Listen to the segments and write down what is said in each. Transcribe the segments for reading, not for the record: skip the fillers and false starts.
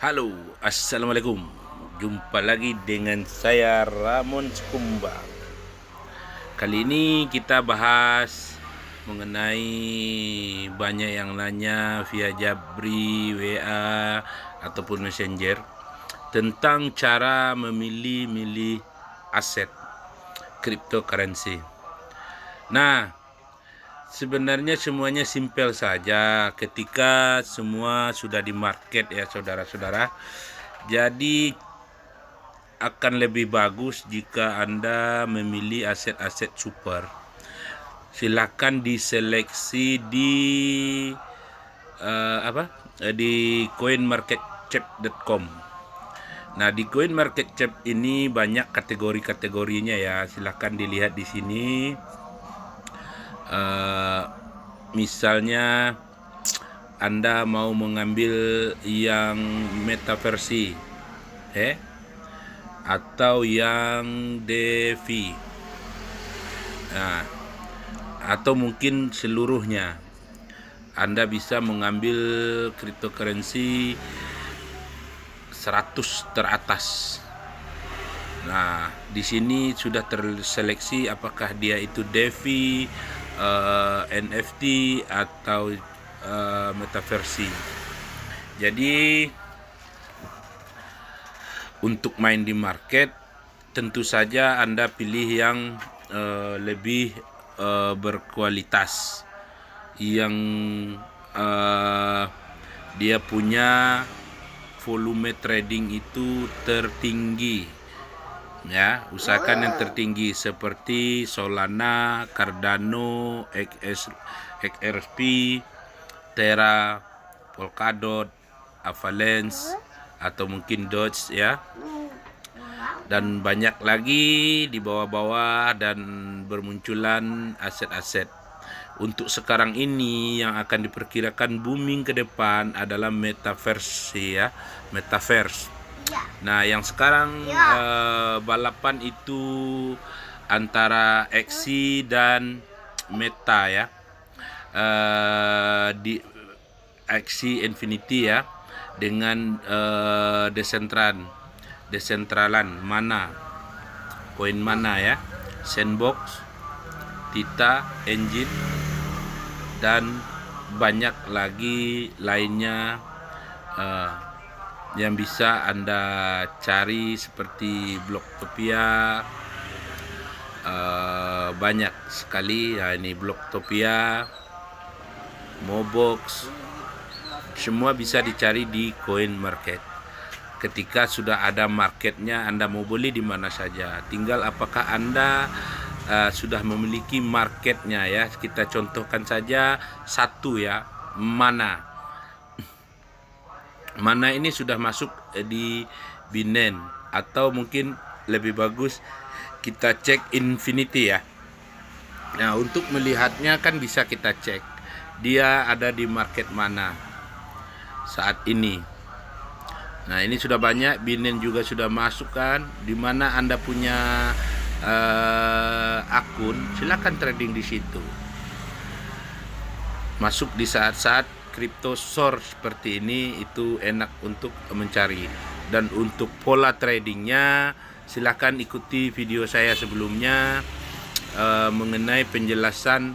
Halo, assalamualaikum. Jumpa lagi dengan saya Ramon Sekumbang. Kali ini kita bahas mengenai banyak yang nanya via Jabri, WA ataupun Messenger tentang cara memilih aset cryptocurrency. Nah, sebenarnya semuanya simpel saja ketika semua sudah di market ya saudara-saudara. Jadi akan lebih bagus jika Anda memilih aset-aset super. Silakan diseleksi di di coinmarketcap.com. Nah, di coinmarketcap ini banyak kategori-kategorinya ya. Silakan dilihat di sini. Misalnya Anda mau mengambil yang metaversi, atau yang DeFi, nah, atau mungkin seluruhnya. Anda bisa mengambil cryptocurrency 100 teratas. Nah, di sini sudah terseleksi apakah dia itu DeFi, NFT atau metaversi. Jadi untuk main di market tentu saja Anda pilih yang lebih berkualitas, yang dia punya volume trading itu tertinggi ya. Usahakan yang tertinggi seperti Solana, Cardano, XRP, Terra, Polkadot, Avalanche, atau mungkin Doge ya, dan banyak lagi di bawah-bawah, dan bermunculan aset-aset. Untuk sekarang ini yang akan diperkirakan booming ke depan adalah metaverse ya, metaverse. Nah, yang sekarang balapan itu antara Axie dan Meta ya. Di Axie Infinity ya, dengan Decentraland, Mana, Coin Mana ya, Sandbox, Theta, Engine, dan banyak lagi lainnya yang bisa Anda cari seperti Blocktopia. Banyak sekali ya, ini Blocktopia, Mobox, semua bisa dicari di Coin Market. Ketika sudah ada marketnya, Anda mau beli di mana saja. Tinggal apakah Anda sudah memiliki marketnya ya. Kita contohkan saja satu ya, Mana. Mana ini sudah masuk di Binance, atau mungkin lebih bagus kita cek Infinity ya. Nah, untuk melihatnya kan bisa kita cek dia ada di market mana saat ini. Nah, ini sudah banyak. Binance juga sudah masuk kan. Di mana Anda punya akun, silakan trading di situ. Masuk di saat-saat crypto sore seperti ini, itu enak untuk mencari. Dan untuk pola tradingnya, silakan ikuti video saya sebelumnya mengenai penjelasan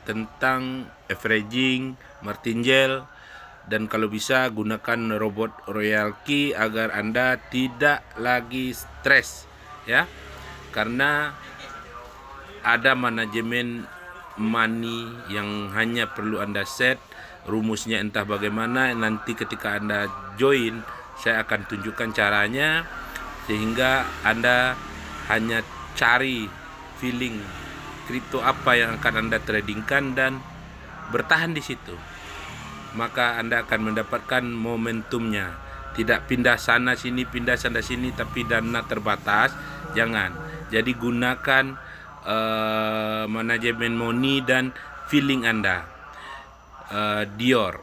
tentang averaging, martingale, dan kalau bisa gunakan robot Royal Key agar Anda tidak lagi stres ya, karena ada manajemen money yang hanya perlu Anda set rumusnya entah bagaimana. Nanti ketika Anda join, saya akan tunjukkan caranya, sehingga Anda hanya cari feeling kripto apa yang akan Anda tradingkan dan bertahan di situ. Maka Anda akan mendapatkan momentumnya. Tidak pindah sana sini, pindah sana sini, tapi dana terbatas. Jangan. Jadi gunakan manajemen money dan feeling Anda. Dior,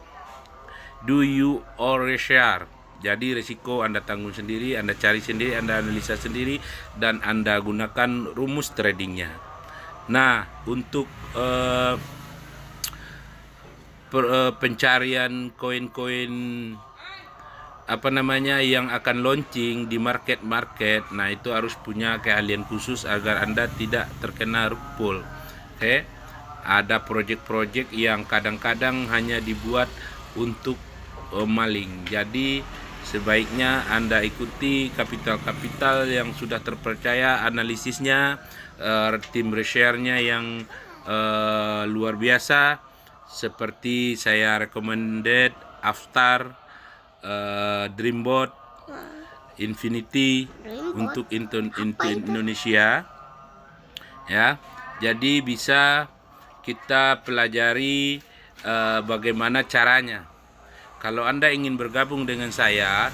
do you or share. Jadi risiko Anda tanggung sendiri, Anda cari sendiri, Anda analisa sendiri, dan Anda gunakan rumus tradingnya. Nah, untuk pencarian koin-koin yang akan launching di market-market, nah itu harus punya keahlian khusus agar Anda tidak terkena rug pull. Oke. Ada proyek-proyek yang kadang-kadang hanya dibuat untuk maling. Jadi sebaiknya Anda ikuti kapital-kapital yang sudah terpercaya, analisisnya, tim research-nya yang luar biasa, seperti saya recommended Avtar, Dreambot, Infinity untuk Indonesia ya. Jadi bisa kita pelajari bagaimana caranya. Kalau Anda ingin bergabung dengan saya,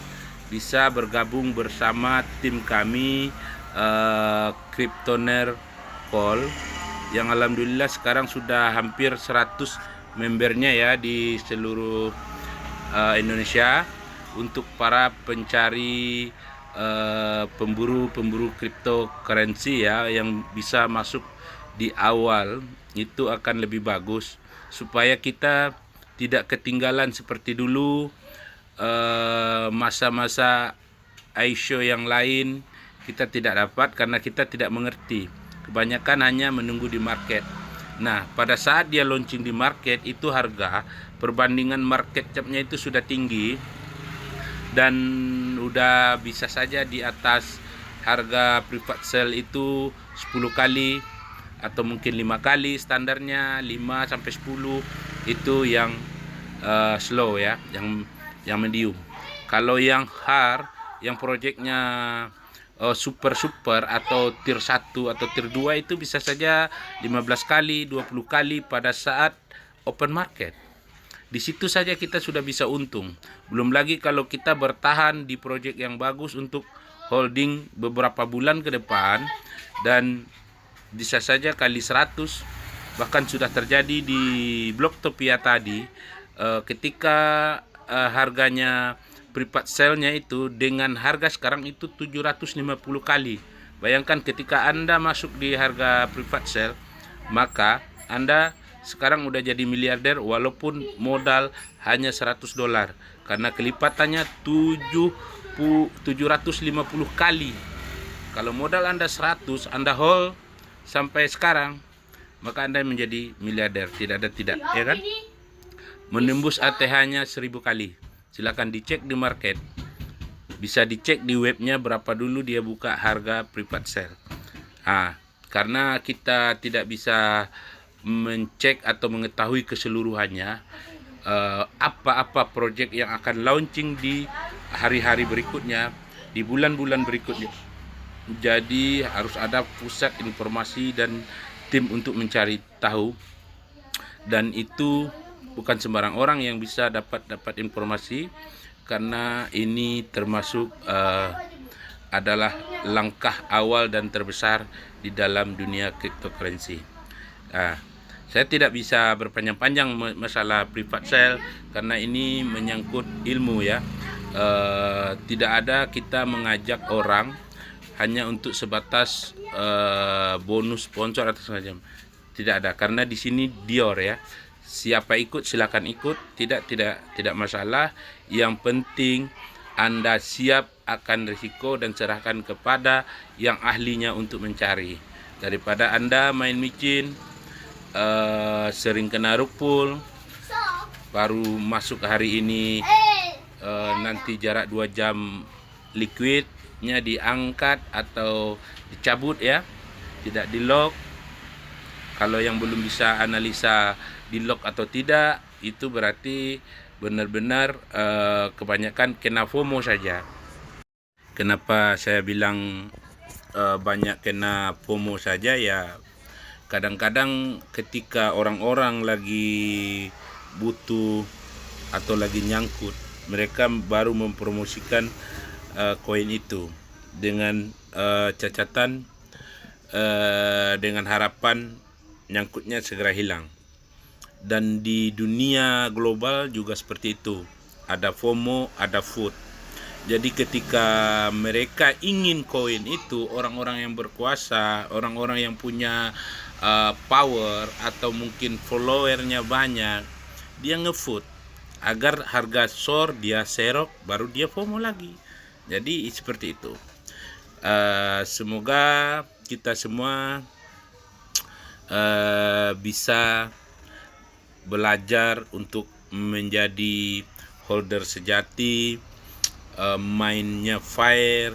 bisa bergabung bersama tim kami, Cryptoner Call, yang alhamdulillah sekarang sudah hampir 100 membernya ya di seluruh Indonesia, untuk para pencari pemburu cryptocurrency ya, yang bisa masuk di awal itu akan lebih bagus, supaya kita tidak ketinggalan seperti dulu masa-masa ICO yang lain kita tidak dapat karena kita tidak mengerti. Kebanyakan hanya menunggu di market. Nah, pada saat dia launching di market, itu harga perbandingan market cap-nya itu sudah tinggi dan udah bisa saja di atas harga private sale itu 10 kali atau mungkin 5 kali, standarnya 5 sampai 10 itu yang slow ya, yang medium. Kalau yang hard, yang proyeknya super atau tier 1 atau tier 2 itu bisa saja 15 kali, 20 kali pada saat open market. Di situ saja kita sudah bisa untung. Belum lagi kalau kita bertahan di proyek yang bagus untuk holding beberapa bulan ke depan, dan bisa saja kali 100. Bahkan sudah terjadi di Blocktopia tadi, ketika harganya private sale-nya itu dengan harga sekarang itu 750 kali. Bayangkan ketika Anda masuk di harga private sale, maka Anda sekarang udah jadi miliarder walaupun modal hanya $100, karena kelipatannya 750 kali. Kalau modal Anda 100, Anda hold sampai sekarang, maka Anda menjadi miliarder, tidak ada tidak, ya kan? Menembus ATH-nya 1000 kali. Silakan dicek di market. Bisa dicek di webnya berapa dulu dia buka harga private sale. Karena kita tidak bisa mencek atau mengetahui keseluruhannya apa-apa proyek yang akan launching di hari-hari berikutnya, di bulan-bulan berikutnya. Jadi harus ada pusat informasi dan tim untuk mencari tahu, dan itu bukan sembarang orang yang bisa dapat informasi, karena ini termasuk adalah langkah awal dan terbesar di dalam dunia cryptocurrency. Saya tidak bisa berpanjang-panjang masalah private sale karena ini menyangkut ilmu ya. Tidak ada kita mengajak orang hanya untuk sebatas bonus sponsor atau semacam. Tidak ada, karena di sini Dior ya. Siapa ikut silakan ikut, tidak masalah. Yang penting Anda siap akan risiko dan serahkan kepada yang ahlinya untuk mencari. Daripada Anda main micin, sering kena rug pull, baru masuk hari ini, nanti jarak 2 jam liquidnya diangkat atau dicabut ya, tidak di lock. Kalau yang belum bisa analisa di lock atau tidak, itu berarti benar-benar kebanyakan kena FOMO saja. Kenapa saya bilang banyak kena FOMO saja ya? Kadang-kadang ketika orang-orang lagi butuh atau lagi nyangkut, mereka baru mempromosikan koin itu dengan cacatan, dengan harapan nyangkutnya segera hilang. Dan di dunia global juga seperti itu, ada FOMO, ada FUD. Jadi ketika mereka ingin koin itu, orang-orang yang berkuasa, orang-orang yang punya power atau mungkin followernya banyak, dia nge-FUD. agar harga SOR dia serok, baru dia FOMO lagi. Jadi seperti itu. Semoga kita semua bisa belajar untuk menjadi holder sejati, mainnya fair,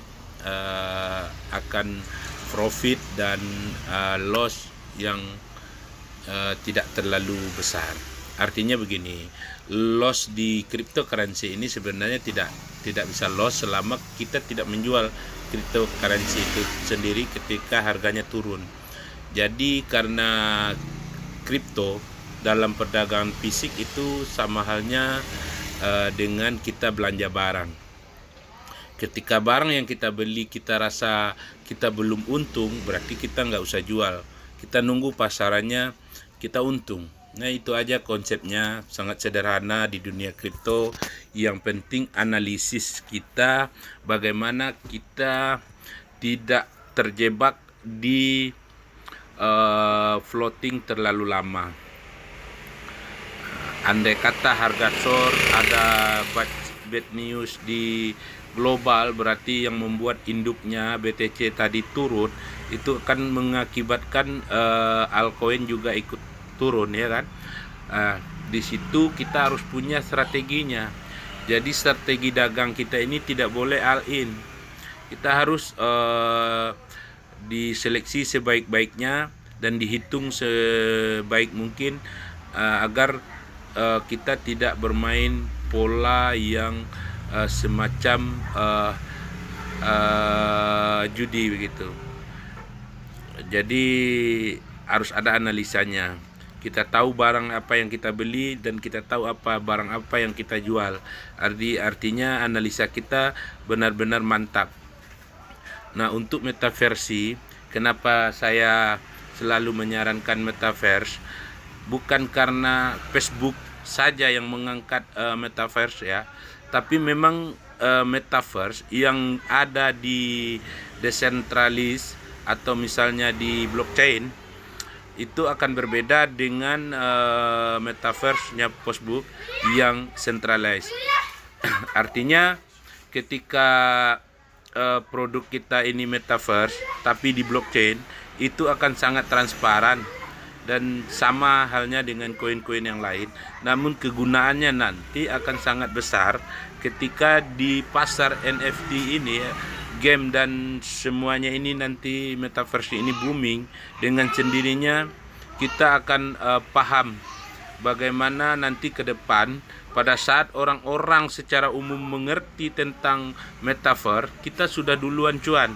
akan profit dan loss yang tidak terlalu besar. Artinya begini, loss di cryptocurrency ini sebenarnya tidak bisa loss selama kita tidak menjual cryptocurrency itu sendiri ketika harganya turun. Jadi karena kripto dalam perdagangan fisik itu sama halnya dengan kita belanja barang. Ketika barang yang kita beli kita rasa kita belum untung, berarti kita nggak usah jual. Kita nunggu pasarannya kita untung. Nah itu aja konsepnya, sangat sederhana di dunia kripto. Yang penting analisis kita, bagaimana kita tidak terjebak di floating terlalu lama. Andai kata harga SOR ada bad news di global, berarti yang membuat induknya BTC tadi turun, itu akan mengakibatkan altcoin juga ikut turun, ya kan? Di situ kita harus punya strateginya. Jadi strategi dagang kita ini tidak boleh all in. Kita harus diseleksi sebaik-baiknya dan dihitung sebaik mungkin agar kita tidak bermain pola yang semacam judi begitu. Jadi harus ada analisanya. Kita tahu barang apa yang kita beli dan kita tahu barang apa yang kita jual. Artinya analisa kita benar-benar mantap. Nah, untuk metaverse, kenapa saya selalu menyarankan metaverse? Bukan karena Facebook saja yang mengangkat metaverse ya, tapi memang metaverse yang ada di decentralis atau misalnya di blockchain itu akan berbeda dengan metaverse-nya Facebook yang centralized. Artinya ketika produk kita ini metaverse tapi di blockchain, itu akan sangat transparan dan sama halnya dengan koin-koin yang lain. Namun kegunaannya nanti akan sangat besar ketika di pasar NFT ini, game dan semuanya ini nanti metaverse ini booming. Dengan sendirinya kita akan paham bagaimana nanti ke depan pada saat orang-orang secara umum mengerti tentang metaverse, kita sudah duluan cuan.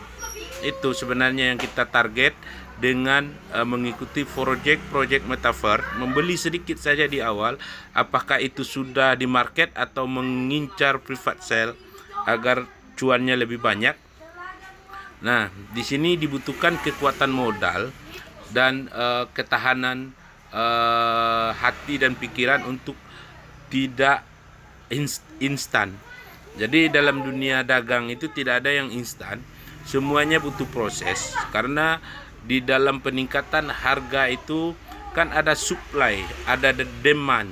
Itu sebenarnya yang kita target dengan mengikuti project metaverse, membeli sedikit saja di awal, apakah itu sudah di market atau mengincar private sale agar cuannya lebih banyak. Nah, di sini dibutuhkan kekuatan modal dan ketahanan hati dan pikiran untuk tidak instan. Jadi dalam dunia dagang itu tidak ada yang instan, semuanya butuh proses. Karena di dalam peningkatan harga itu kan ada supply, ada demand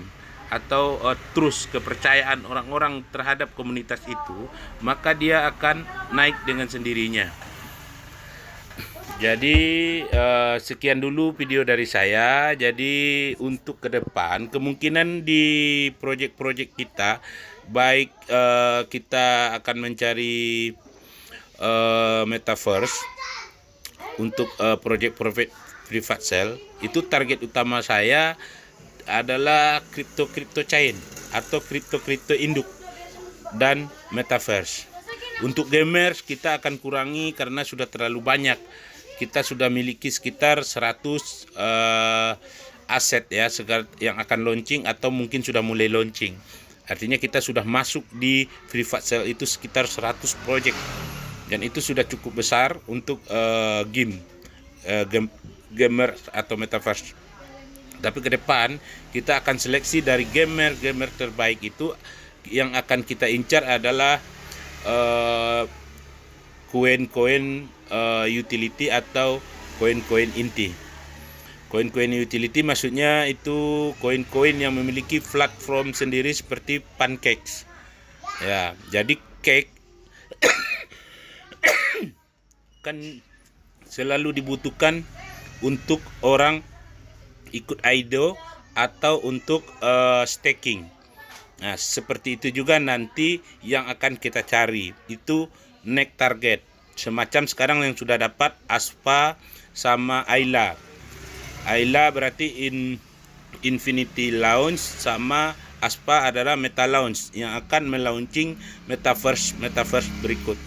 atau trust, kepercayaan orang-orang terhadap komunitas itu, maka dia akan naik dengan sendirinya. Jadi sekian dulu video dari saya. Jadi untuk ke depan kemungkinan di project-project kita, baik kita akan mencari metaverse untuk project private sale, itu target utama saya adalah crypto chain atau crypto induk dan metaverse. Untuk gamers kita akan kurangi karena sudah terlalu banyak. Kita sudah miliki sekitar 100 aset ya yang akan launching atau mungkin sudah mulai launching. Artinya kita sudah masuk di private sale itu sekitar 100 project. Dan itu sudah cukup besar untuk gamer atau metaverse. Tapi ke depan kita akan seleksi dari gamer terbaik itu, yang akan kita incar adalah koin-koin utility atau koin-koin inti. Koin-koin utility maksudnya itu koin-koin yang memiliki platform sendiri seperti pancakes. Ya, jadi cake kan selalu dibutuhkan untuk orang ikut IDO atau untuk staking. Nah, seperti itu juga nanti yang akan kita cari itu next target. Semacam sekarang yang sudah dapat Aspa sama Ayla. Ayla berarti Infinity Launch, sama Aspa adalah Meta Launch yang akan melaunching metaverse berikut.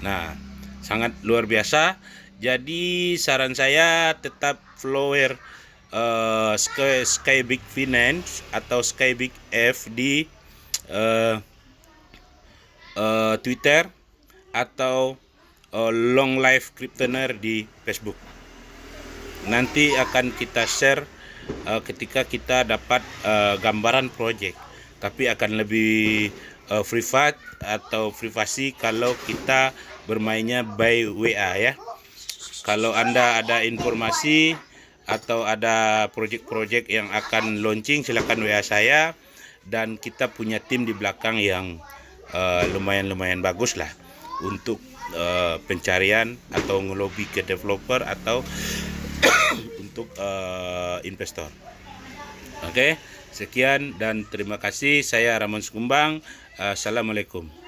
Nah, sangat luar biasa. Jadi saran saya tetap follower Sky Big Finance atau Sky Big F di Twitter atau Long Life Cryptoner di Facebook. Nanti akan kita share ketika kita dapat gambaran project, tapi akan lebih privat atau privasi kalau kita bermainnya by WA ya. Kalau Anda ada informasi atau ada project-project yang akan launching, silakan WA saya, dan kita punya tim di belakang yang lumayan bagus lah untuk pencarian atau ngelobi ke developer atau untuk investor. Oke, sekian dan terima kasih. Saya Ramon Sukumbang. Assalamualaikum.